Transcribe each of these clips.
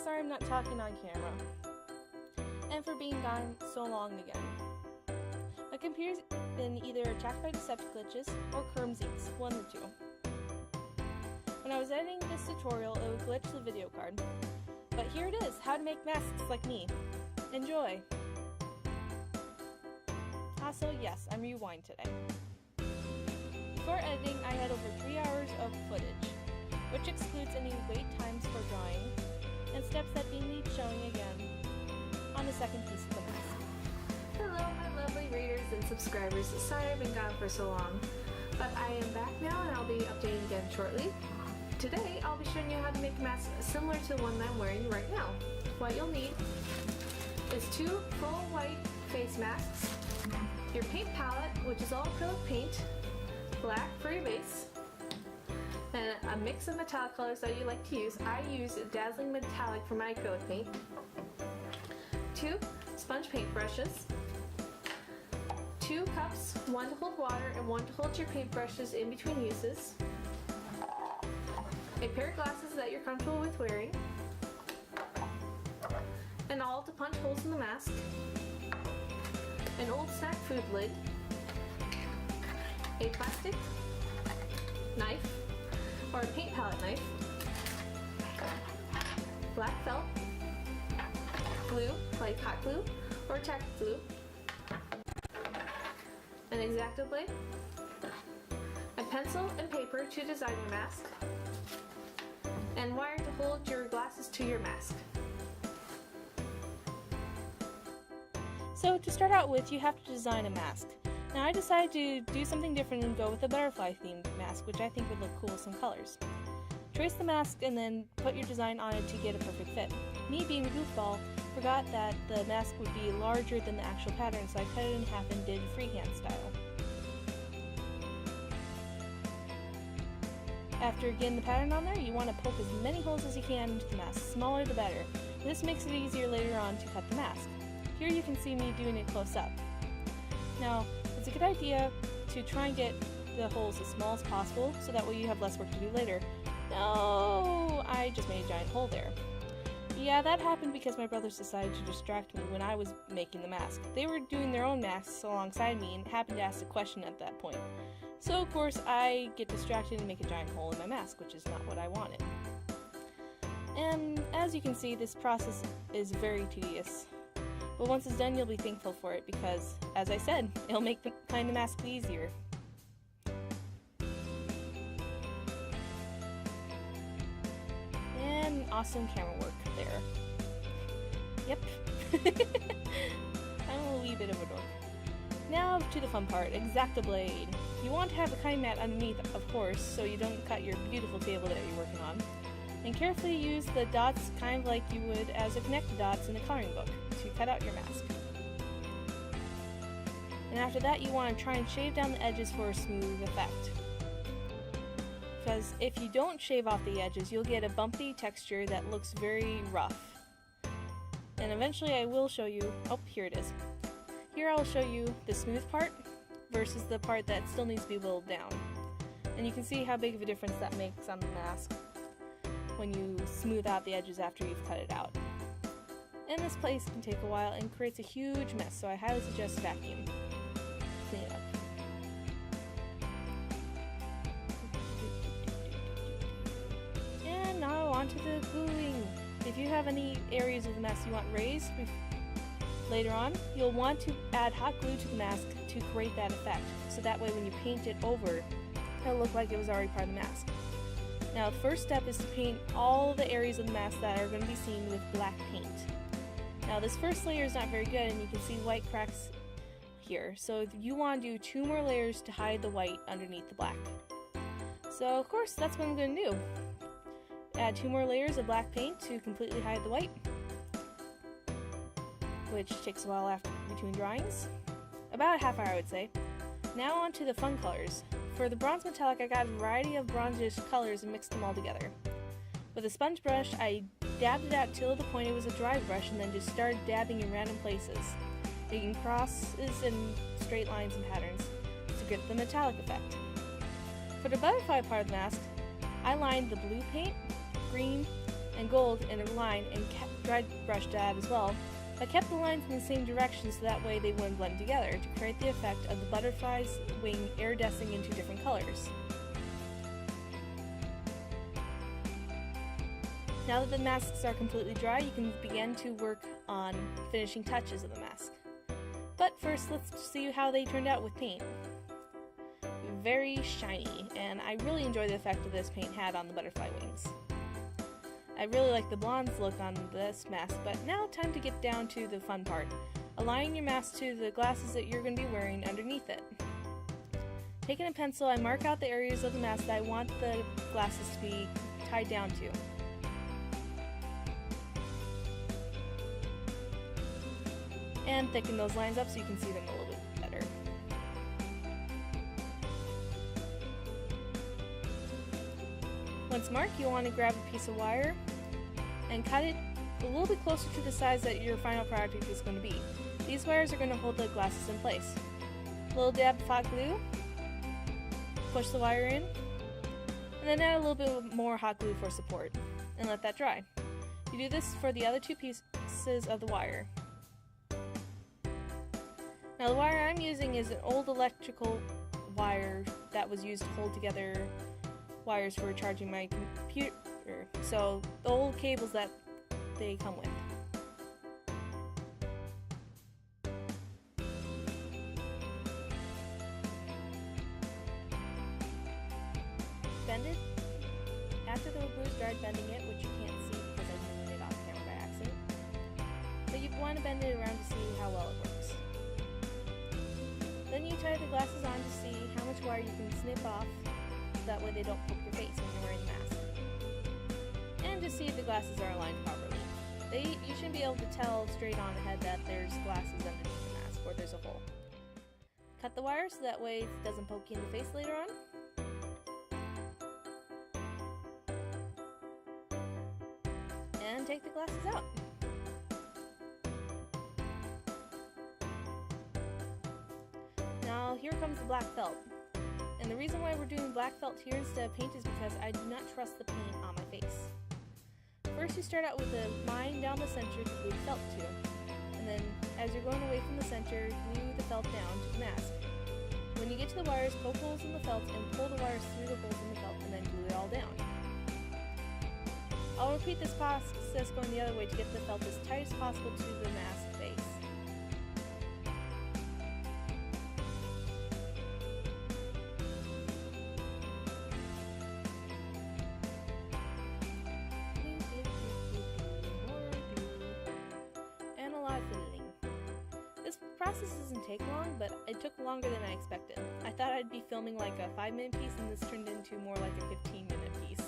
sorry I'm not talking on camera. And for being gone so long again. My computer's been either attacked by Deceptive glitches or Kermsies, one or two. When I was editing this tutorial, it would glitch the video card. But here it is, how to make masks like me. Enjoy! Also, yes, I'm rewind today. Before editing, I had over 3 hours of footage, which excludes any wait times for drawing, and steps that need showing again on the second piece of the mask. Hello my lovely readers and subscribers, sorry I've been gone for so long, but I am back now and I'll be updating again shortly. Today I'll be showing you how to make a mask similar to the one that I'm wearing right now. What you'll need is 2 full white face masks, your paint palette, which is all acrylic paint, black for your base, and a mix of metallic colors that you like to use. I use Dazzling Metallic for my acrylic paint, 2 sponge paint brushes, 2 cups, 1 to hold water and 1 to hold your paintbrushes in between uses, a pair of glasses that you're comfortable with wearing, an awl to punch holes in the mask, an old snack food lid, a plastic knife or a paint palette knife, black felt, glue like hot glue or tack glue, an X-Acto blade, a pencil and paper to design your mask, and wire to hold your glasses to your mask. So to start out with, you have to design a mask. Now I decided to do something different and go with a butterfly themed mask, which I think would look cool with some colors. Trace the mask and then put your design on it to get a perfect fit. Me being a goofball, forgot that the mask would be larger than the actual pattern, so I cut it in half and did freehand style. After getting the pattern on there, you want to poke as many holes as you can into the mask, smaller the better. This makes it easier later on to cut the mask. Here you can see me doing it close up. Now, it's a good idea to try and get the holes as small as possible, so that way you have less work to do later. No, I just made a giant hole there. Yeah, that happened because my brothers decided to distract me when I was making the mask. They were doing their own masks alongside me and happened to ask a question at that point. So of course I get distracted and make a giant hole in my mask, which is not what I wanted. And as you can see, this process is very tedious. But once it's done, you'll be thankful for it because, as I said, it'll make the kind of mask easier. And awesome camera work there. Yep. I'm a wee bit of a dork. Now to the fun part, X-Acto blade. You want to have a cutting mat underneath, of course, so you don't cut your beautiful table that you're working on. And carefully use the dots kind of like you would as a connected dots in a coloring book to cut out your mask. And after that, you want to try and shave down the edges for a smooth effect. Because if you don't shave off the edges, you'll get a bumpy texture that looks very rough. And eventually I will show you, oh, here it is. Here I'll show you the smooth part versus the part that still needs to be whittled down. And you can see how big of a difference that makes on the mask when you smooth out the edges after you've cut it out. And this place can take a while and creates a huge mess, so I highly suggest vacuum. Clean it up. And now onto the gluing. If you have any areas of the mask you want raised later on, you'll want to add hot glue to the mask to create that effect, so that way when you paint it over, it'll look like it was already part of the mask. Now the first step is to paint all the areas of the mask that are going to be seen with black paint. Now this first layer is not very good and you can see white cracks here, so you want to do 2 more layers to hide the white underneath the black. So of course that's what I'm going to do. Add 2 more layers of black paint to completely hide the white, which takes a while after between drawings. About a half hour I would say. Now on to the fun colors. For the bronze metallic, I got a variety of bronzish colors and mixed them all together. With a sponge brush, I dabbed it out till the point it was a dry brush and then just started dabbing in random places, making crosses and straight lines and patterns to get the metallic effect. For the butterfly part of the mask, I lined the blue paint, green, and gold in a line and dry brush dab as well. I kept the lines in the same direction so that way they wouldn't blend together to create the effect of the butterfly's wing iridescing into different colors. Now that the masks are completely dry, you can begin to work on finishing touches of the mask. But first, let's see how they turned out with paint. Very shiny, and I really enjoy the effect that this paint had on the butterfly wings. I really like the blonde's look on this mask, but now time to get down to the fun part, aligning your mask to the glasses that you're going to be wearing underneath it. Taking a pencil, I mark out the areas of the mask that I want the glasses to be tied down to. And thicken those lines up so you can see them a little bit better. Once marked, you'll want to grab a piece of wire and cut it a little bit closer to the size that your final product is going to be. These wires are going to hold the glasses in place. A little dab of hot glue, push the wire in, and then add a little bit more hot glue for support, and let that dry. You do this for the other two pieces of the wire. Now the wire I'm using is an old electrical wire that was used to hold together wires for charging my computer, so the old cables that they come with. Bend it. After the glue is dried, bending it, which you can't see because I moved it off camera by accident. But you want to bend it around to see how well it works. Then you tie the glasses on to see how much wire you can snip off, so that way they don't poke your face when you're wearing the mask. And to see if the glasses are aligned properly. You should be able to tell straight on ahead that there's glasses underneath the mask, or there's a hole. Cut the wire so that way it doesn't poke you in the face later on. And take the glasses out. Now here comes the black felt. And the reason why we're doing black felt here instead of paint is because I do not trust the paint on my face. First you start out with a line down the center to glue the felt to. And then as you're going away from the center, glue the felt down to the mask. When you get to the wires, poke holes in the felt and pull the wires through the holes in the felt and then glue it all down. I'll repeat this process going the other way to get the felt as tight as possible to the mask base. And a lot of fiddling. This process doesn't take long, but it took longer than I expected. I thought I'd be filming like a 5-minute piece, and this turned into more like a 15-minute piece.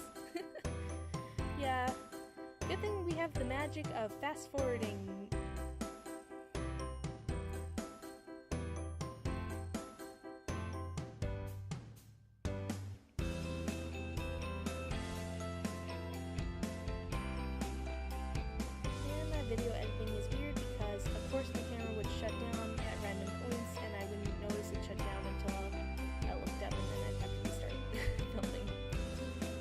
Yeah, good thing we have the magic of fast-forwarding. And my video editing is weird because, of course, the camera would shut down at random points, and I wouldn't notice it shut down until I looked up, and then I'd have to restart filming.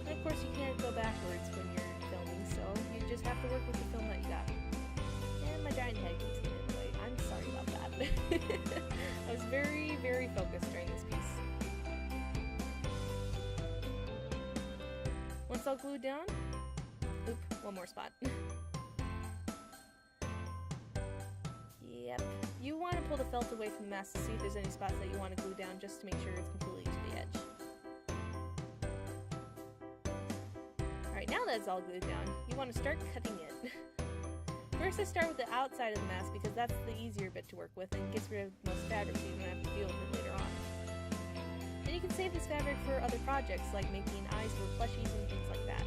And of course, you can't go backwards when you're filming, so you just have to work with the film that you got. And my giant head keeps getting in the way. I'm sorry about that. I was very, very focused during this piece. Once all glued down, one more spot. Yep. You want to pull the felt away from the mask to see if there's any spots that you want to glue down just to make sure it's completely to the edge. Alright, now that it's all glued down, you want to start cutting it. First I start with the outside of the mask because that's the easier bit to work with and gets rid of most fabric so you don't have to deal with it later on. And you can save this fabric for other projects like making eyes for plushies and things like that.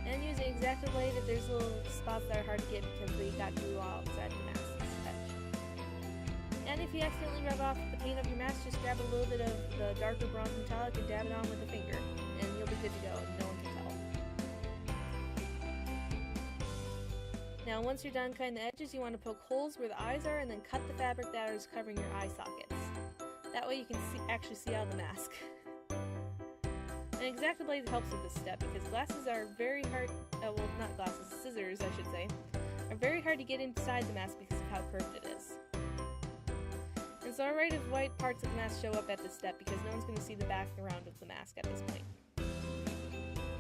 And use it exactly the way that there's little spots that are hard to get because we got glue all outside the mask edge. And if you accidentally rub off the paint of your mask, just grab a little bit of the darker bronze metallic and dab it on with a finger, and you'll be good to go and no one can tell. Now once you're done cutting the edges, you want to poke holes where the eyes are and then cut the fabric that is covering your eye sockets. That way you can actually see out of the mask. An X-Acto blade helps with this step because glasses are very hard, well, not glasses, scissors I should say, are very hard to get inside the mask because of how curved it is. And it's alright if white parts of the mask show up at this step because no one's going to see the background of the mask at this point.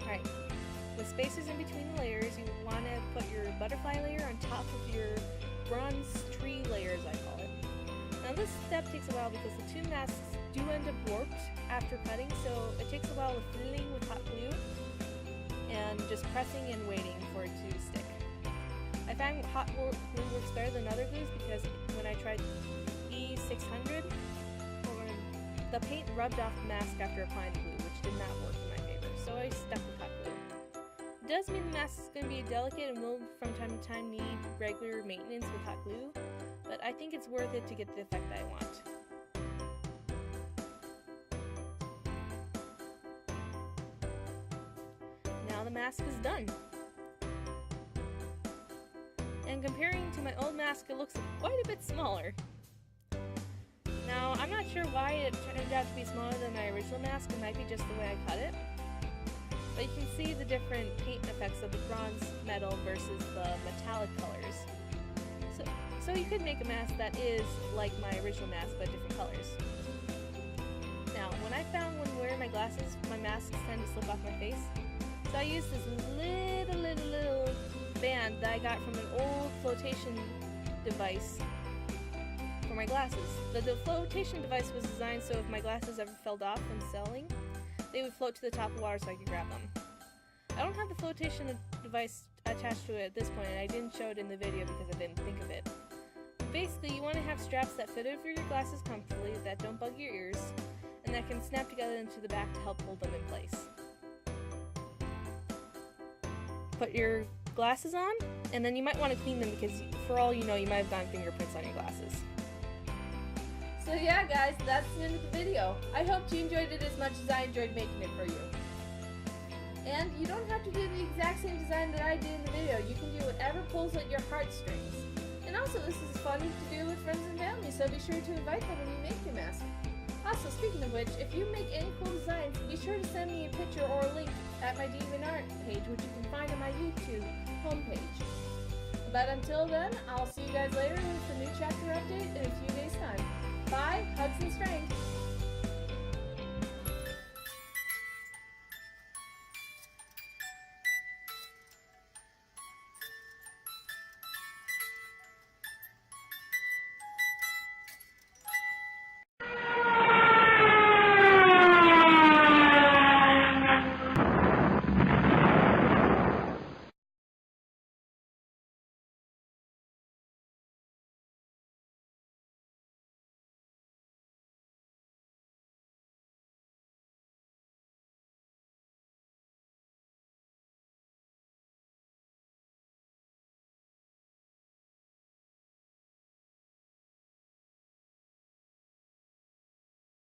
Alright, with spacers in between the layers, you want to put your butterfly layer on top of your bronze tree layer, as I call it. Now this step takes a while because the two masks do end up warped after cutting, so it takes a while with filling with hot glue and just pressing and waiting for it to stick. I find hot glue works better than other glues because when I tried E600, the paint rubbed off the mask after applying the glue, which did not work in my favor, so I stuck with hot glue. It does mean the mask is going to be delicate and will from time to time need regular maintenance with hot glue, but I think it's worth it to get the effect I want. Now the mask is done. And comparing to my old mask, it looks quite a bit smaller. Now, I'm not sure why it turned out to be smaller than my original mask. It might be just the way I cut it. But you can see the different paint effects of the bronze metal versus the metallic colors. So you could make a mask that is like my original mask, but different colors. Now, when I found when wearing my glasses, my masks tend to slip off my face. So I used this little band that I got from an old flotation device for my glasses. The flotation device was designed so if my glasses ever fell off when selling, they would float to the top of the water so I could grab them. I don't have the flotation device attached to it at this point, and I didn't show it in the video because I didn't think of it. Basically, you want to have straps that fit over your glasses comfortably, that don't bug your ears, and that can snap together into the back to help hold them in place. Put your glasses on, and then you might want to clean them because for all you know, you might have gotten fingerprints on your glasses. So yeah guys, that's the end of the video. I hope you enjoyed it as much as I enjoyed making it for you. And you don't have to do the exact same design that I did in the video. You can do whatever pulls at your heartstrings. And also this is fun to do with friends and family, so be sure to invite them when you make your mask. Also, speaking of which, if you make any cool designs, be sure to send me a picture or a link at my DeviantArt page, which you can find on my YouTube homepage. But until then, I'll see you guys later with a new chapter update in a few days' time. Bye, hugs and strength!